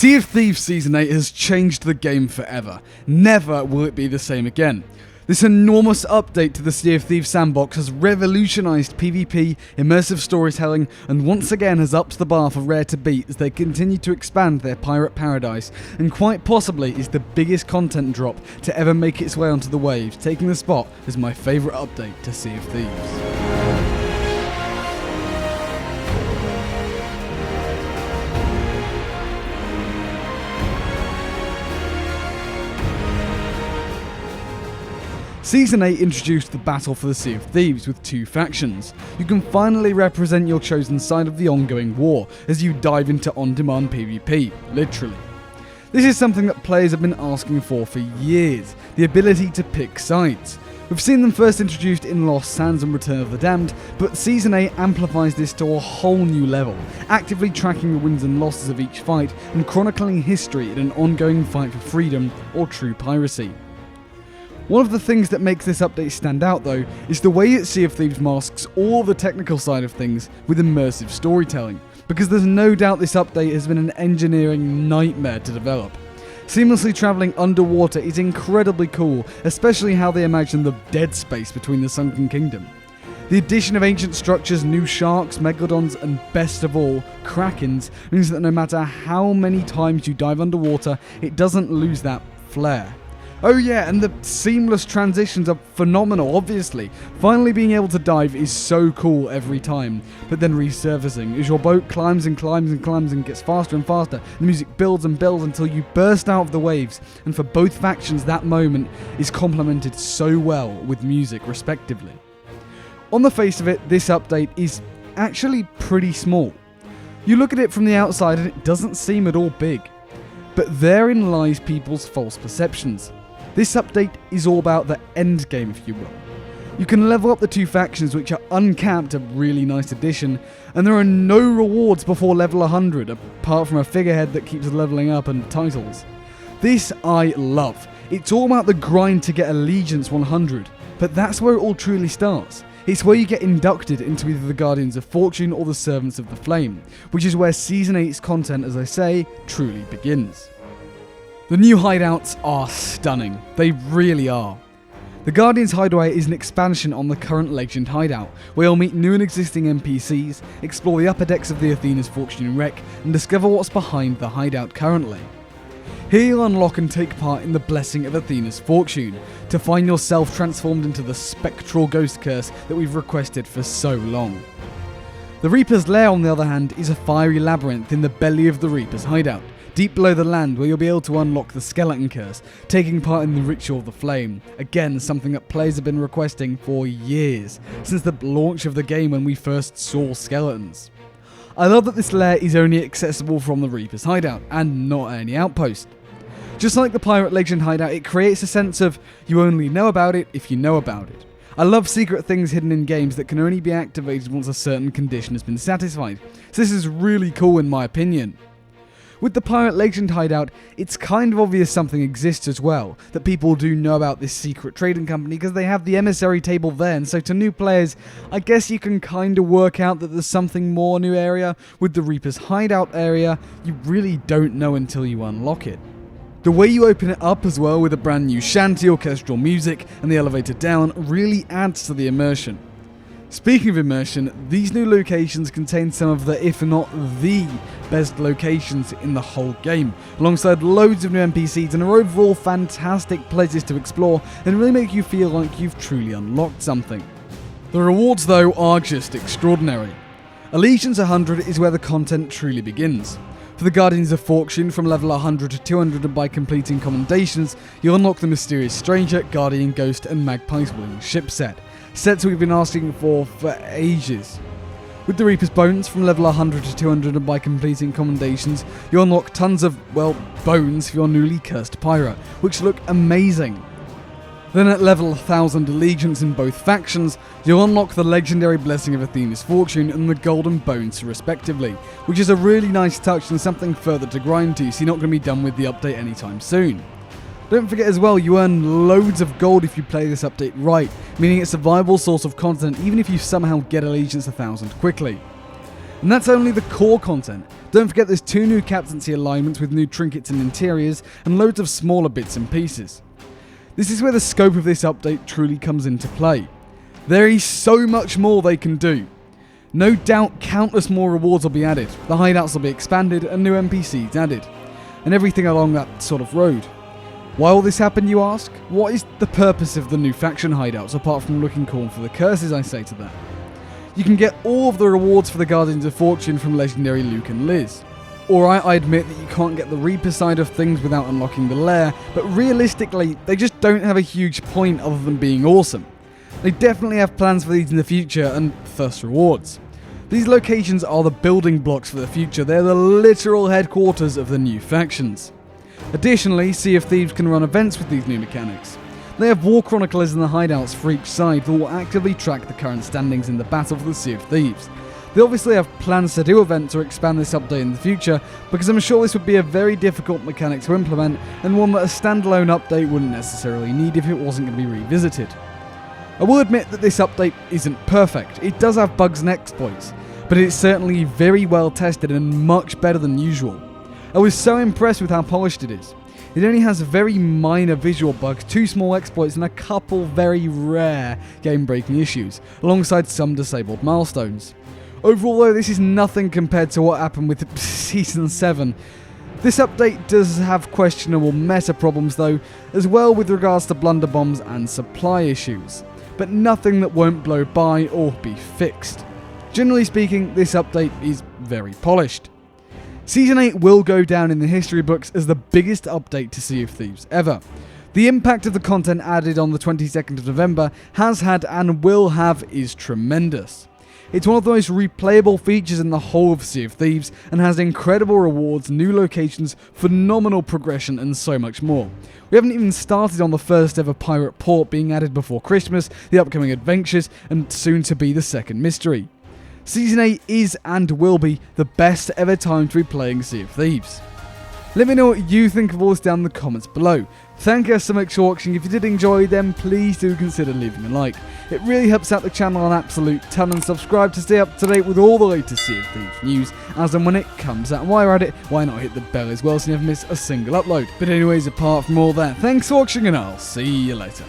Sea of Thieves Season 8 has changed the game forever. Never will it be the same again. This enormous update to the Sea of Thieves sandbox has revolutionised PvP, immersive storytelling, and once again has upped the bar for Rare to beat as they continue to expand their pirate paradise, and quite possibly is the biggest content drop to ever make its way onto the waves, taking the spot as my favourite update to Sea of Thieves. Season 8 introduced the battle for the Sea of Thieves with two factions. You can finally represent your chosen side of the ongoing war as you dive into on-demand PvP, literally. This is something that players have been asking for years, the ability to pick sides. We've seen them first introduced in Lost Sands and Return of the Damned, but Season 8 amplifies this to a whole new level, actively tracking the wins and losses of each fight and chronicling history in an ongoing fight for freedom or true piracy. One of the things that makes this update stand out though is the way that Sea of Thieves masks all the technical side of things with immersive storytelling, because there's no doubt this update has been an engineering nightmare to develop. Seamlessly travelling underwater is incredibly cool, especially how they imagine the dead space between the Sunken Kingdom. The addition of ancient structures, new sharks, megalodons, and best of all, krakens means that no matter how many times you dive underwater, it doesn't lose that flair. Oh yeah, and the seamless transitions are phenomenal, obviously. Finally being able to dive is so cool every time, but then resurfacing as your boat climbs and climbs and climbs and gets faster and faster, the music builds and builds until you burst out of the waves, and for both factions that moment is complemented so well with music respectively. On the face of it, this update is actually pretty small. You look at it from the outside and it doesn't seem at all big, but therein lies people's false perceptions. This update is all about the end game, if you will. You can level up the two factions, which are uncapped, a really nice addition, and there are no rewards before level 100, apart from a figurehead that keeps leveling up and titles. This I love. It's all about the grind to get Allegiance 100, but that's where it all truly starts. It's where you get inducted into either the Guardians of Fortune or the Servants of the Flame, which is where Season 8's content, as I say, truly begins. The new hideouts are stunning. They really are. The Guardian's Hideaway is an expansion on the current Legend hideout, where you'll meet new and existing NPCs, explore the upper decks of the Athena's Fortune wreck, and discover what's behind the hideout currently. Here you'll unlock and take part in the Blessing of Athena's Fortune, to find yourself transformed into the spectral ghost curse that we've requested for so long. The Reaper's Lair, on the other hand, is a fiery labyrinth in the belly of the Reaper's hideout, deep below the land, where you'll be able to unlock the Skeleton Curse, taking part in the Ritual of the Flame. Again, something that players have been requesting for years, since the launch of the game when we first saw skeletons. I love that this lair is only accessible from the Reaper's hideout, and not any outpost. Just like the Pirate Legend hideout, it creates a sense of you only know about it if you know about it. I love secret things hidden in games that can only be activated once a certain condition has been satisfied, so this is really cool in my opinion. With the Pirate Legend hideout, it's kind of obvious something exists as well, that people do know about this secret trading company because they have the emissary table there, and so to new players, I guess you can kind of work out that there's something more new area. With the Reaper's hideout area, you really don't know until you unlock it. The way you open it up as well with a brand new shanty, orchestral music, and the elevator down really adds to the immersion. Speaking of immersion, these new locations contain some of the, if not the, best locations in the whole game, alongside loads of new NPCs and are overall fantastic places to explore and really make you feel like you've truly unlocked something. The rewards though are just extraordinary. Allegiance 100 is where the content truly begins. For the Guardians of Fortune, from level 100 to 200 and by completing commendations, you'll unlock the Mysterious Stranger, Guardian Ghost and Magpie's Wing ship set. Sets we've been asking for ages. With the Reaper's Bones, from level 100 to 200 and by completing commendations, you'll unlock tons of, well, bones for your newly cursed pirate, which look amazing. Then at level 1000 Allegiance in both factions, you'll unlock the legendary Blessing of Athena's Fortune and the Golden Bones respectively, which is a really nice touch and something further to grind to, so you're not going to be done with the update anytime soon. Don't forget as well, you earn loads of gold if you play this update right, meaning it's a viable source of content even if you somehow get Allegiance 1000 quickly. And that's only the core content. Don't forget there's 2 new captaincy alignments with new trinkets and interiors, and loads of smaller bits and pieces. This is where the scope of this update truly comes into play. There is so much more they can do. No doubt countless more rewards will be added, the hideouts will be expanded and new NPCs added, and everything along that sort of road. Why will this happen, you ask? What is the purpose of the new faction hideouts apart from looking cool for the curses, I say to that? You can get all of the rewards for the Guardians of Fortune from Legendary Luke and Liz. Alright, I admit that you can't get the Reaper side of things without unlocking the lair, but realistically, they just don't have a huge point other than being awesome. They definitely have plans for these in the future, and first rewards. These locations are the building blocks for the future, they're the literal headquarters of the new factions. Additionally, Sea of Thieves can run events with these new mechanics. They have war chroniclers in the hideouts for each side that will actively track the current standings in the battle for the Sea of Thieves. They obviously have plans to do events or expand this update in the future, because I'm sure this would be a very difficult mechanic to implement, and one that a standalone update wouldn't necessarily need if it wasn't going to be revisited. I will admit that this update isn't perfect, it does have bugs and exploits, but it's certainly very well tested and much better than usual. I was so impressed with how polished it is. It only has very minor visual bugs, 2 small exploits and a couple very rare game-breaking issues, alongside some disabled milestones. Overall though, this is nothing compared to what happened with Season 7. This update does have questionable meta problems though, as well with regards to blunderbombs and supply issues, but nothing that won't blow by or be fixed. Generally speaking, this update is very polished. Season 8 will go down in the history books as the biggest update to Sea of Thieves ever. The impact of the content added on the 22nd of November has had and will have is tremendous. It's one of the most replayable features in the whole of Sea of Thieves and has incredible rewards, new locations, phenomenal progression and so much more. We haven't even started on the first ever pirate port being added before Christmas, the upcoming adventures and soon to be the second mystery. Season 8 is and will be the best ever time to be playing Sea of Thieves. Let me know what you think of all this down in the comments below. Thank you so much for watching. If you did enjoy, then please do consider leaving a like. It really helps out the channel an absolute ton, and subscribe to stay up to date with all the latest Sea of Thieves news as and when it comes out. And while you're at it, why not hit the bell as well so you never miss a single upload. But anyways, apart from all that, thanks for watching and I'll see you later.